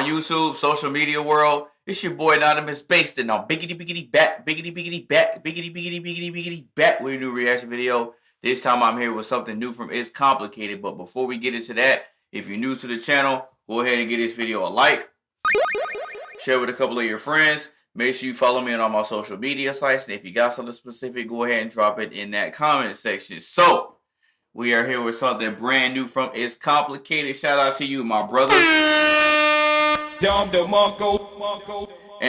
on YouTube, social media world? It's your boy AnonymousBased, and I'm biggity back with a new reaction video. This time I'm here with something new from It's Complicated. But before we get into that, if you're new to the channel, go ahead and give this video a like, share with a couple of your friends. Make sure you follow me on all my social media sites. And if you got something specific, go ahead and drop it in that comment section. So, we are here with something brand new from It's Complicated. Shout out to you, my brother. And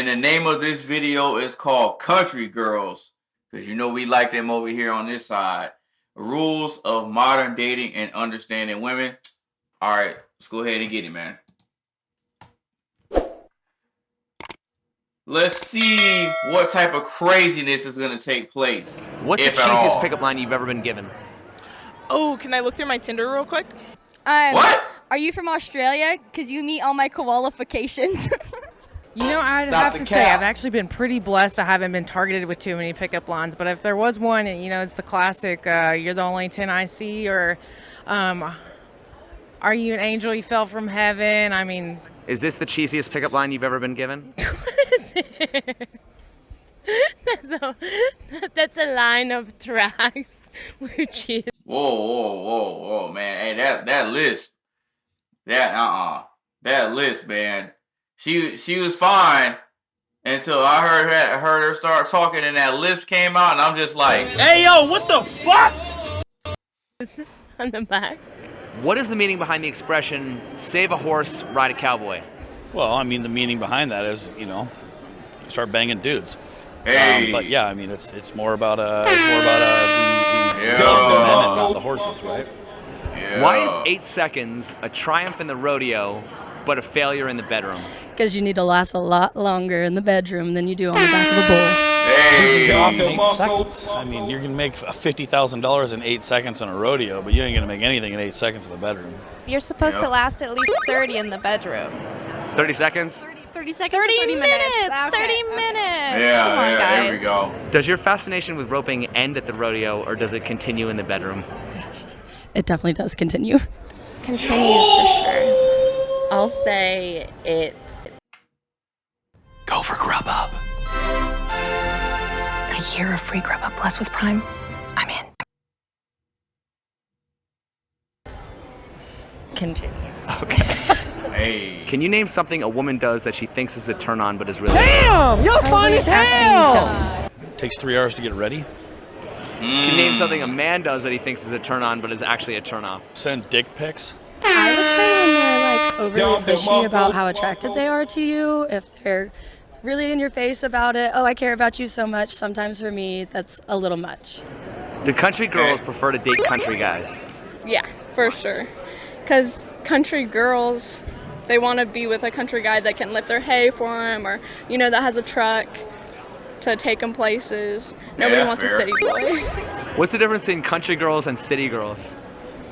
the name of this video is called Country Girls, because you know we like them over here on this side. Rules of modern dating and understanding women. All right, let's go ahead and get it, man. Let's see what type of craziness is going to take place. What's the cheesiest pickup line you've ever been given? Oh, can I look through my Tinder real quick? What? Are you from Australia? Because you meet all my qualifications. You know, I'd have to say I've actually been pretty blessed. I haven't been targeted with too many pickup lines. But if there was one, you know, it's the classic, you're the only 10 I see, or are you an angel you fell from heaven? I mean... Is this the cheesiest pickup line you've ever been given? That's a line of tracks. We're cheese. Whoa, man. Hey, that list. That list, man. She was fine until I heard her start talking and that list came out, and I'm just like, hey, yo, what the fuck? On the back. What is the meaning behind the expression, save a horse, ride a cowboy? Well, I mean, the meaning behind that is, you know, start banging dudes. Hey. But yeah, I mean, it's more about the men and not the horses, right? Yeah. Why is 8 seconds a triumph in the rodeo, but a failure in the bedroom? Because you need to last a lot longer in the bedroom than you do on the back of a bull. Hey. 8 seconds. I mean, you're gonna make $50,000 in 8 seconds in a rodeo, but you ain't gonna make anything in 8 seconds in the bedroom. You're supposed to last at least 30 in the bedroom. 30 seconds? 30 seconds. 30 minutes. Okay. 30 minutes. Yeah, Come on, guys. there we go. Does your fascination with roping end at the rodeo, or does it continue in the bedroom? It definitely does continue. Continues for sure. I'll say it's... Go for Grubhub. A year of free Grubhub Plus with Prime. I'm in. Continues. Okay. Hey. Can you name something a woman does that she thinks is a turn-on but is really... Damn! You're fun as hell! Takes 3 hours to get ready. Can you name something a man does that he thinks is a turn-on but is actually a turn-off? Send dick pics. I would say when they're like overly pushy about how attracted they are to you, if they're really in your face about it, oh, I care about you so much, sometimes for me, that's a little much. Do country girls prefer to date country guys? Yeah, for sure. Because country girls, they want to be with a country guy that can lift their hay for them, or, you know, that has a truck to take them places. Nobody wants a city boy. What's the difference in country girls and city girls?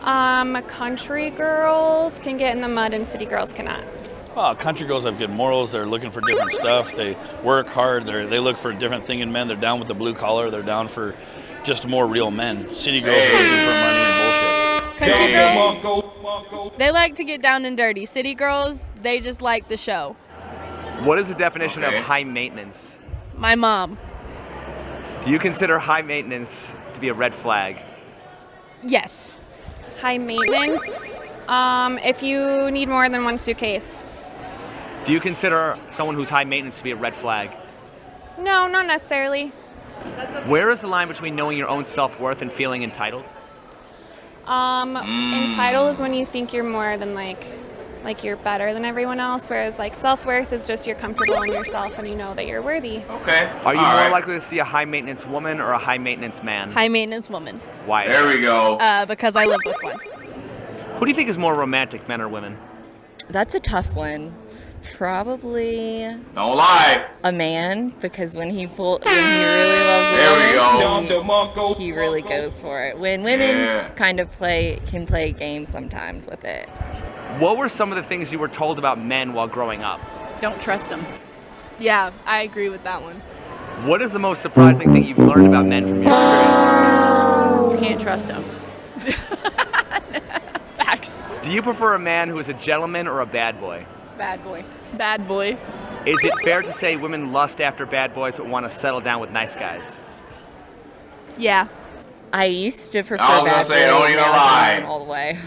Country girls can get in the mud and city girls cannot. Oh, country girls have good morals. They're looking for different stuff. They work hard. They look for a different thing in men. They're down with the blue collar. They're down for just more real men. City girls are looking for money and bullshit. Country girls, they like to get down and dirty. City girls, they just like the show. What is the definition of high maintenance? My mom. Do you consider high maintenance to be a red flag? Yes. High maintenance, if you need more than one suitcase. Do you consider someone who's high maintenance to be a red flag? No, not necessarily. Where is the line between knowing your own self-worth and feeling entitled? Entitled is when you think you're more than like you're better than everyone else, whereas like self-worth is just you're comfortable in yourself and you know that you're worthy. Okay. Are you more likely to see a high maintenance woman or a high maintenance man? High maintenance woman. Why? There we go. Because I live with one. Who do you think is more romantic, men or women? That's a tough one. Probably Don't lie. a man, because when he really loves There we go. He really goes for it. When women kind of can play games sometimes with it. What were some of the things you were told about men while growing up? Don't trust them. Yeah, I agree with that one. What is the most surprising thing you've learned about men from your experience? You can't trust them. Facts. Do you prefer a man who is a gentleman or a bad boy? Bad boy. Bad boy. Is it fair to say women lust after bad boys but want to settle down with nice guys? Yeah. I used to prefer I was gonna bad say, boys, don't even now lie. I'm all the way.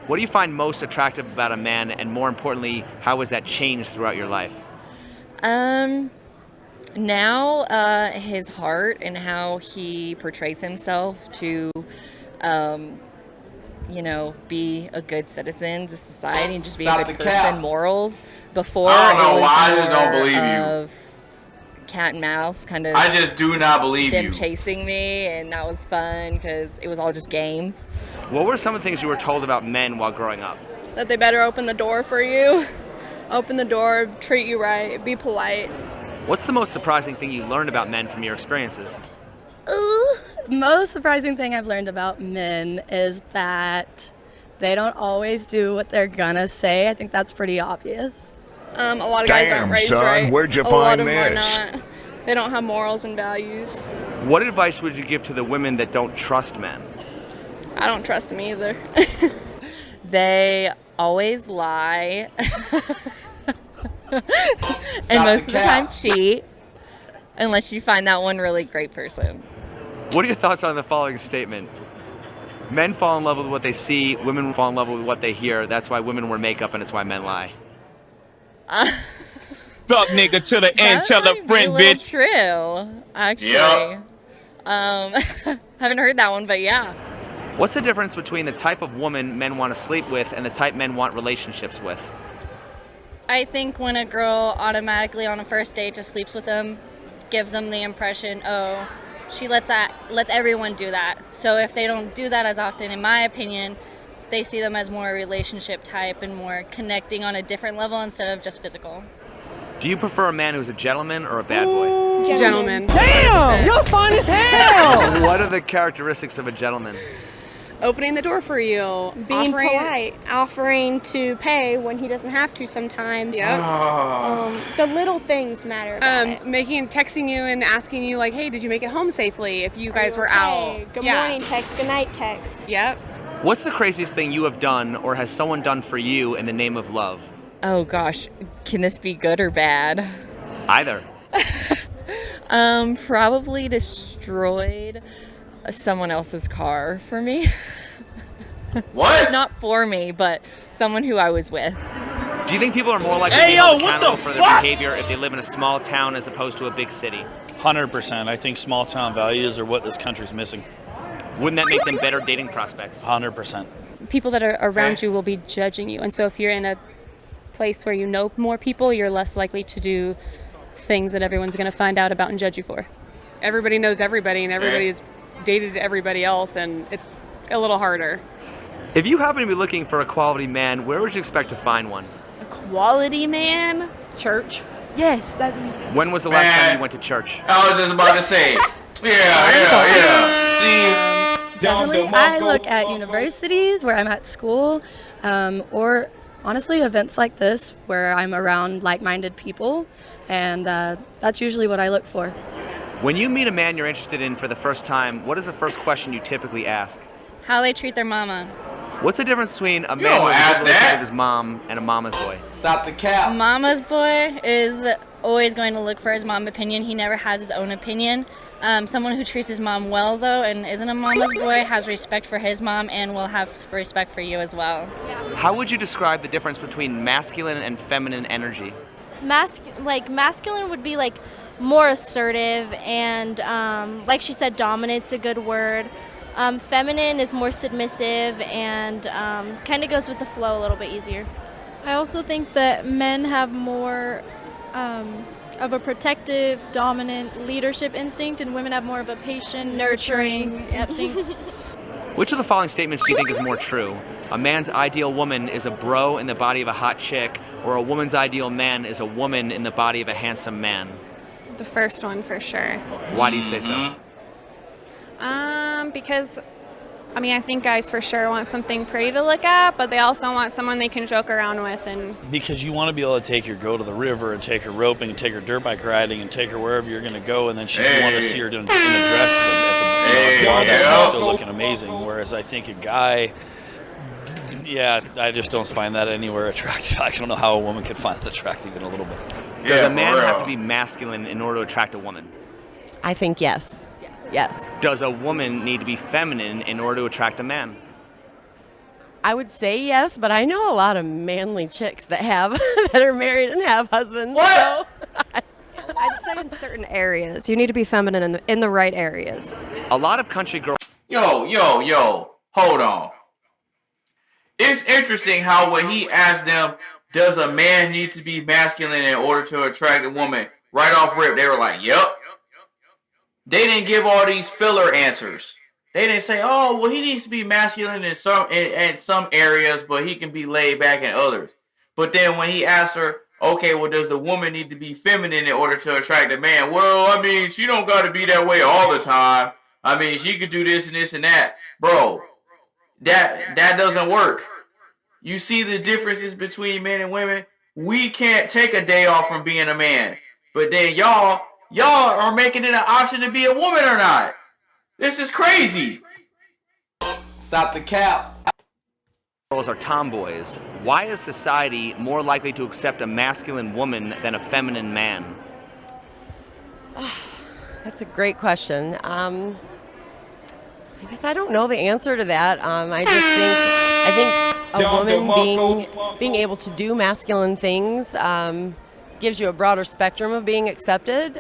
What do you find most attractive about a man, and more importantly, how has that changed throughout your life? Now his heart and how he portrays himself to, be a good citizen to society and just be Stop a good the person, cap. morals. Before I don't know it was why, I just don't more believe you. of cat and mouse, kind of I just do not believe them you. chasing me, and that was fun because it was all just games. What were some of the things you were told about men while growing up? That they better open the door for you. Open the door, treat you right, be polite. What's the most surprising thing you learned about men from your experiences? Most surprising thing I've learned about men is that they don't always do what they're gonna say. I think that's pretty obvious. A lot of guys aren't raised son, right. where'd you a lot find of them are this? not. They don't have morals and values. What advice would you give to the women that don't trust men? I don't trust them either. They always lie. And most of the time cheat, unless you find that one really great person. What are your thoughts on the following statement? Men fall in love with what they see, women fall in love with what they hear. That's why women wear makeup and it's why men lie. Fuck nigga to the end, tell a friend, bitch. True, actually. Yep. Haven't heard that one, but yeah. What's the difference between the type of woman men want to sleep with and the type men want relationships with? I think when a girl automatically on a first date just sleeps with them, gives them the impression, oh, she lets everyone do that. So if they don't do that as often, in my opinion, they see them as more a relationship type and more connecting on a different level instead of just physical. Do you prefer a man who's a gentleman or a bad boy? Gentleman. Damn, you're fine as hell. What are the characteristics of a gentleman? Opening the door for you. Being polite, offering to pay when he doesn't have to sometimes. Yep. The little things matter. Texting you and asking you like, hey, did you make it home safely if you guys were okay? out? Good morning text, good night text. Yep. What's the craziest thing you have done or has someone done for you in the name of love? Oh gosh, can this be good or bad? Either. Probably destroyed someone else's car for me. What? Not for me, but someone who I was with. Do you think people are more likely to be held accountable for their behavior if they live in a small town as opposed to a big city? 100%. I think small town values are what this country's missing. Wouldn't that make them better dating prospects? 100%. People that are around you will be judging you. And so if you're in a place where you know more people, you're less likely to do things that everyone's going to find out about and judge you for. Everybody knows everybody and everybody's dated everybody else, and it's a little harder. If you happen to be looking for a quality man, where would you expect to find one? A quality man? Church. Yes, that is. When was the last time you went to church? I was just about to say. Yeah. See? Definitely, I look at universities where I'm at school, or honestly events like this where I'm around like-minded people, and that's usually what I look for. When you meet a man you're interested in for the first time, what is the first question you typically ask? How they treat their mama. What's the difference between a man who's in a relationship with his mom and a mama's boy? Stop the cap. Mama's boy is always going to look for his mom's opinion. He never has his own opinion. Someone who treats his mom well, though, and isn't a mama's boy, has respect for his mom and will have respect for you as well. How would you describe the difference between masculine and feminine energy? Masculine would be like more assertive and like she said, dominant's a good word. Feminine is more submissive and kind of goes with the flow a little bit easier. I also think that men have more of a protective, dominant leadership instinct, and women have more of a patient, nurturing instinct. Which of the following statements do you think is more true? A man's ideal woman is a bro in the body of a hot chick, or a woman's ideal man is a woman in the body of a handsome man? The first one for sure. Why do you say so? Because I think guys for sure want something pretty to look at, but they also want someone they can joke around with. And because you want to be able to take her go to the river and take her roping and take her dirt bike riding and take her wherever you're going to go, and then you want to see her in a dress at the bar that night still looking amazing. Whereas I think a guy Yeah, I just don't find that anywhere attractive. I don't know how a woman could find that attractive even a little bit. Does a man have to be masculine in order to attract a woman? I think yes. Yes. Does a woman need to be feminine in order to attract a man? I would say yes, but I know a lot of manly chicks that are married and have husbands. What? So I'd say in certain areas. You need to be feminine in the right areas. A lot of country girls... Yo, hold on. It's interesting how when he asked them, does a man need to be masculine in order to attract a woman, right off rip, they were like, yep. They didn't give all these filler answers. They didn't say, oh, well, he needs to be masculine in some areas, but he can be laid back in others. But then when he asked her, okay, well, does the woman need to be feminine in order to attract a man? Well, I mean, she don't got to be that way all the time. I mean, she could do this and this and that. Bro, that doesn't work. You see the differences between men and women? We can't take a day off from being a man. But then y'all are making it an option to be a woman or not. This is crazy. Stop the cap. Girls are tomboys. Why is society more likely to accept a masculine woman than a feminine man? That's a great question. I guess I don't know the answer to that. I think a woman being able to do masculine things gives you a broader spectrum of being accepted.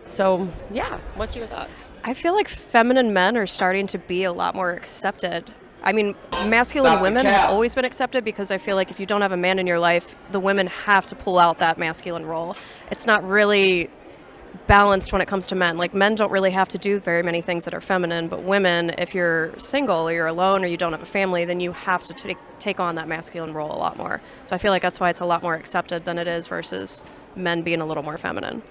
So, yeah, what's your thought? I feel like feminine men are starting to be a lot more accepted. I mean, masculine women have always been accepted because I feel like if you don't have a man in your life, the women have to pull out that masculine role. It's not really balanced when it comes to men. Like, men don't really have to do very many things that are feminine, but women, if you're single or you're alone or you don't have a family, then you have to take on that masculine role a lot more. So I feel like that's why it's a lot more accepted than it is versus men being a little more feminine.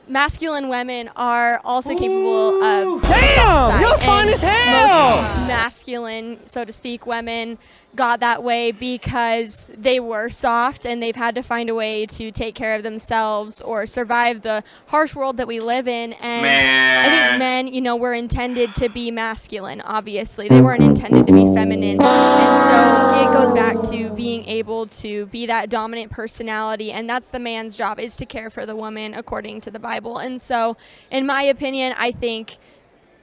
Masculine women are also capable of Damn, you're fine as hell. Most masculine, so to speak, women got that way because they were soft and they've had to find a way to take care of themselves or survive the harsh world that we live in. And I think men, were intended to be masculine, obviously. They weren't intended to be feminine. And so it goes back to being able to be that dominant personality, and that's the man's job, is to care for the woman according to the Bible. And so, in my opinion, I think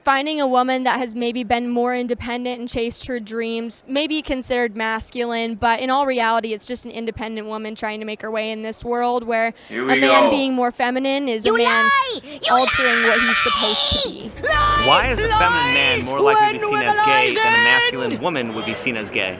finding a woman that has maybe been more independent and chased her dreams may be considered masculine, but in all reality, it's just an independent woman trying to make her way in this world where a man being more feminine is a man altering what he's supposed to be. Why is a feminine man more likely to be seen as gay than a masculine woman would be seen as gay?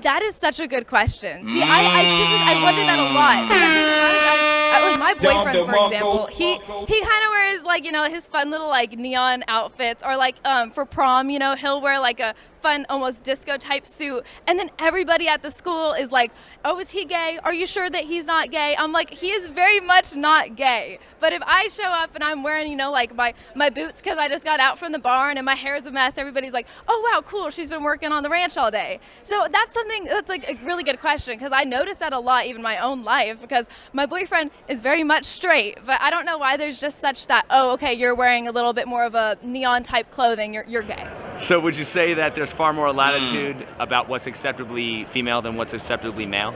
That is such a good question. See, I wonder that a lot. Because like my boyfriend, for example, he kind of wears like, his fun little like neon outfits, or like for prom, he'll wear like a fun almost disco type suit, and then everybody at the school is like, oh, is he gay? Are you sure that he's not gay? I'm like, he is very much not gay. But if I show up and I'm wearing, like my boots because I just got out from the barn and my hair is a mess, everybody's like, oh wow, cool, she's been working on the ranch all day. So that's something that's like a really good question, because I notice that a lot even in my own life, because my boyfriend is very much straight, but I don't know why there's just such that, oh, okay, you're wearing a little bit more of a neon type clothing, you're gay. So would you say that there's far more latitude about what's acceptably female than what's acceptably male?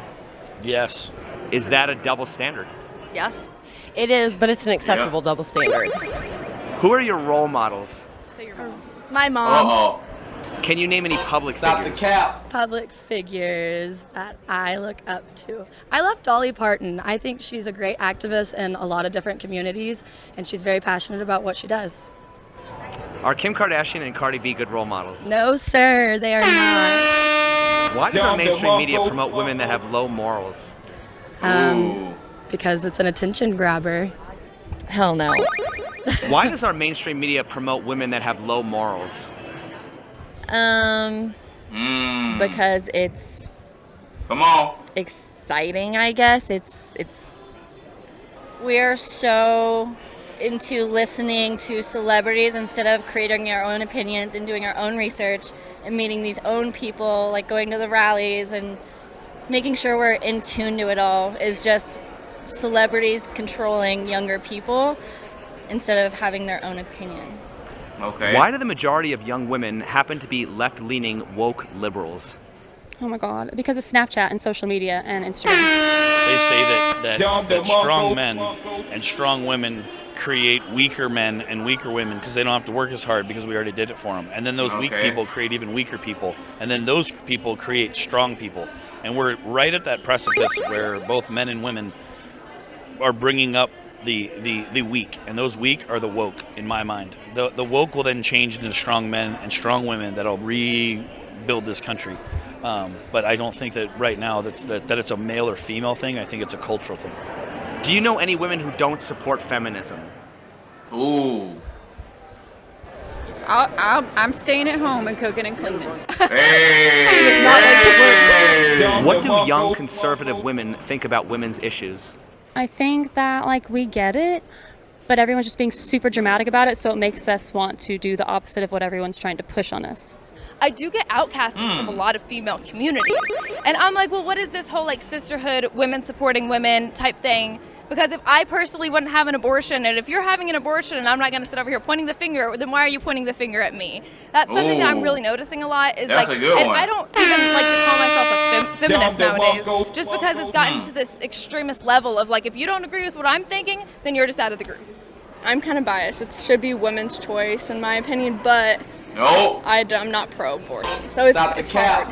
Yes. Is that a double standard? Yes. It is, but it's an acceptable double standard. Who are your role models? My mom. Uh-oh. Can you name any public Stop figures? the cap. Public figures that I look up to. I love Dolly Parton. I think she's a great activist in a lot of different communities, and she's very passionate about what she does. Are Kim Kardashian and Cardi B good role models? No, sir, they are not. Why does our mainstream media promote women that have low morals? Because it's an attention grabber. Hell no. Why does our mainstream media promote women that have low morals? Because it's Come on. exciting, I guess. It's We're so into listening to celebrities instead of creating our own opinions and doing our own research and meeting these own people, like going to the rallies and making sure we're in tune to it all, is just celebrities controlling younger people instead of having their own opinion. Okay. Why do the majority of young women happen to be left-leaning woke liberals? Oh my God, because of Snapchat and social media and Instagram. They say that strong men and strong women create weaker men and weaker women because they don't have to work as hard because we already did it for them. And then those weak people create even weaker people. And then those people create strong people. And we're right at that precipice where both men and women are bringing up the weak. And those weak are the woke, in my mind. The woke will then change into strong men and strong women that'll rebuild this country. But I don't think that right now that it's a male or female thing. I think it's a cultural thing. Do you know any women who don't support feminism? Ooh. I'm staying at home and cooking and cleaning. What do young conservative women think about women's issues? I think that like we get it, but everyone's just being super dramatic about it, so it makes us want to do the opposite of what everyone's trying to push on us. I do get outcasted from a lot of female communities. And I'm like, well, what is this whole like sisterhood, women supporting women type thing? Because if I personally wouldn't have an abortion, and if you're having an abortion and I'm not going to sit over here pointing the finger, then why are you pointing the finger at me? That's something that I'm really noticing a lot. Is That's like, a good and one. I don't even like to call myself a feminist nowadays, just because it's gotten to this extremist level of like, if you don't agree with what I'm thinking, then you're just out of the group. I'm kind of biased. It should be women's choice, in my opinion, but I'm not pro-abortion, so it's hard.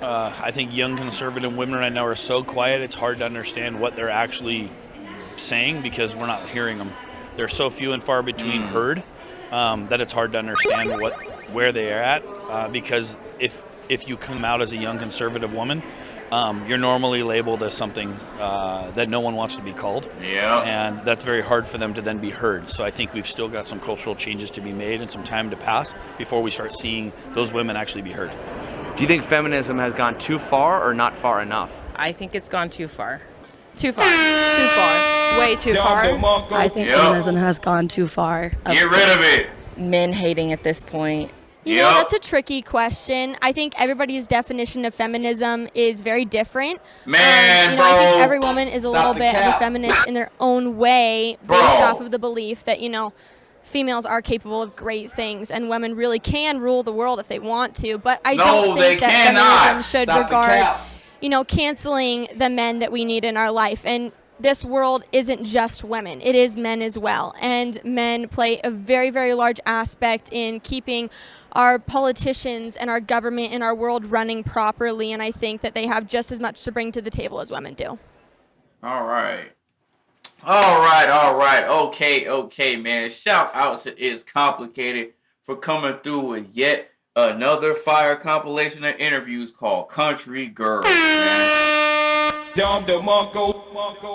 I think young conservative women right now are so quiet, it's hard to understand what they're actually saying because we're not hearing them. They're so few and far between heard that it's hard to understand where they are at. Because if you come out as a young conservative woman, you're normally labeled as something that no one wants to be called. Yeah. And that's very hard for them to then be heard. So I think we've still got some cultural changes to be made and some time to pass before we start seeing those women actually be heard. Do you think feminism has gone too far or not far enough? I think it's gone too far. Too far. Too far. Way too far. I think feminism has gone too far. Get rid of it. Men hating at this point. You know, that's a tricky question. I think everybody's definition of feminism is very different. Man, I think every woman is a little bit of a feminist in their own way based off of the belief that, females are capable of great things and women really can rule the world if they want to. But I don't think that feminism should regard, canceling the men that we need in our life. And this world isn't just women. It is men as well. And men play a very, very large aspect in keeping our politicians and our government and our world running properly. And I think that they have just as much to bring to the table as women do. All right. Okay, man. Shout out to It's Complicated for coming through with yet another fire compilation of interviews called Country Girls, man.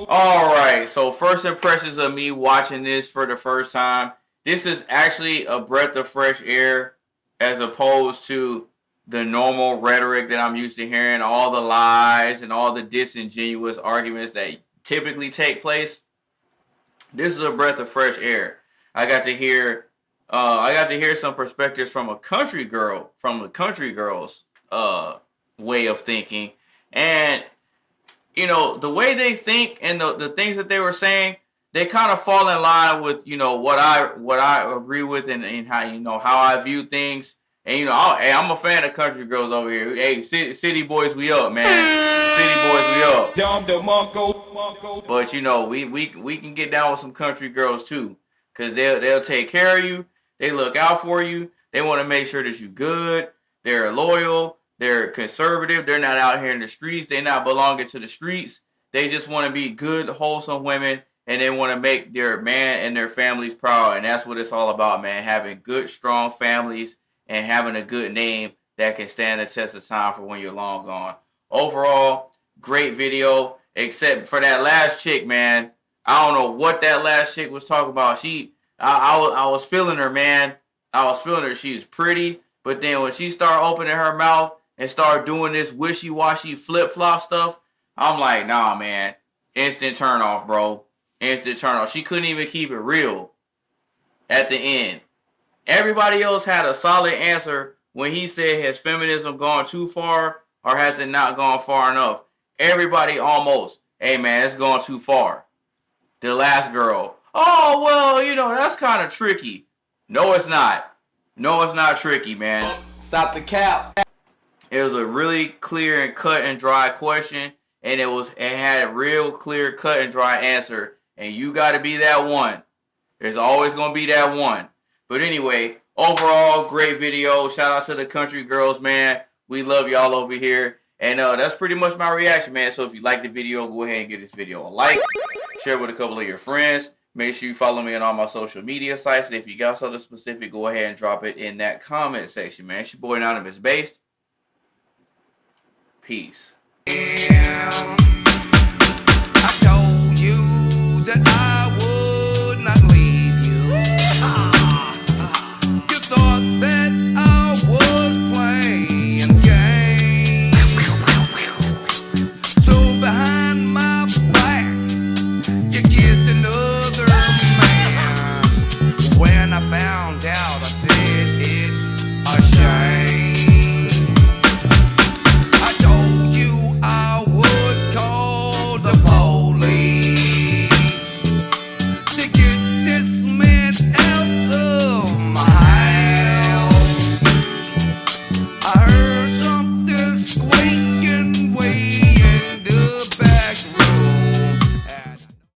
Alright, so first impressions of me watching this for the first time. This is actually a breath of fresh air as opposed to the normal rhetoric that I'm used to hearing, all the lies and all the disingenuous arguments that typically take place. This is a breath of fresh air. I got to hear some perspectives from a country girl, from the country girl's way of thinking. And the way they think and the things that they were saying, they kind of fall in line with, what I agree with and how I view things. And, I'm a fan of country girls over here. Hey, city boys, we up, man. City boys, we up. But, we can get down with some country girls, too. Because they'll take care of you. They look out for you. They want to make sure that you're good. They're loyal. They're conservative. They're not out here in the streets. They're not belonging to the streets. They just want to be good, wholesome women. And they want to make their man and their families proud. And that's what it's all about, man. Having good, strong families and having a good name that can stand the test of time for when you're long gone. Overall, great video. Except for that last chick, man. I don't know what that last chick was talking about. I was feeling her, man. I was feeling her. She was pretty. But then when she started opening her mouth and started doing this wishy-washy flip-flop stuff, I'm like, nah, man. Instant turn off, bro. Instant turn off. She couldn't even keep it real at the end. Everybody else had a solid answer when he said, has feminism gone too far or has it not gone far enough? Everybody almost, hey, man, it's gone too far. The last girl, oh, well, that's kind of tricky. No, it's not. No, it's not tricky, man. Stop the cap. It was a really clear and cut and dry question, and it had a real clear cut and dry answer. And you got to be that one. There's always gonna be that one. But anyway, overall, great video. Shout out to the country girls, man. We love y'all over here. And that's pretty much my reaction, man. So if you like the video, go ahead and give this video a like. Share it with a couple of your friends. Make sure you follow me on all my social media sites. And if you got something specific, go ahead and drop it in that comment section, man. It's your boy AnonymousBased. Peace. I told you that I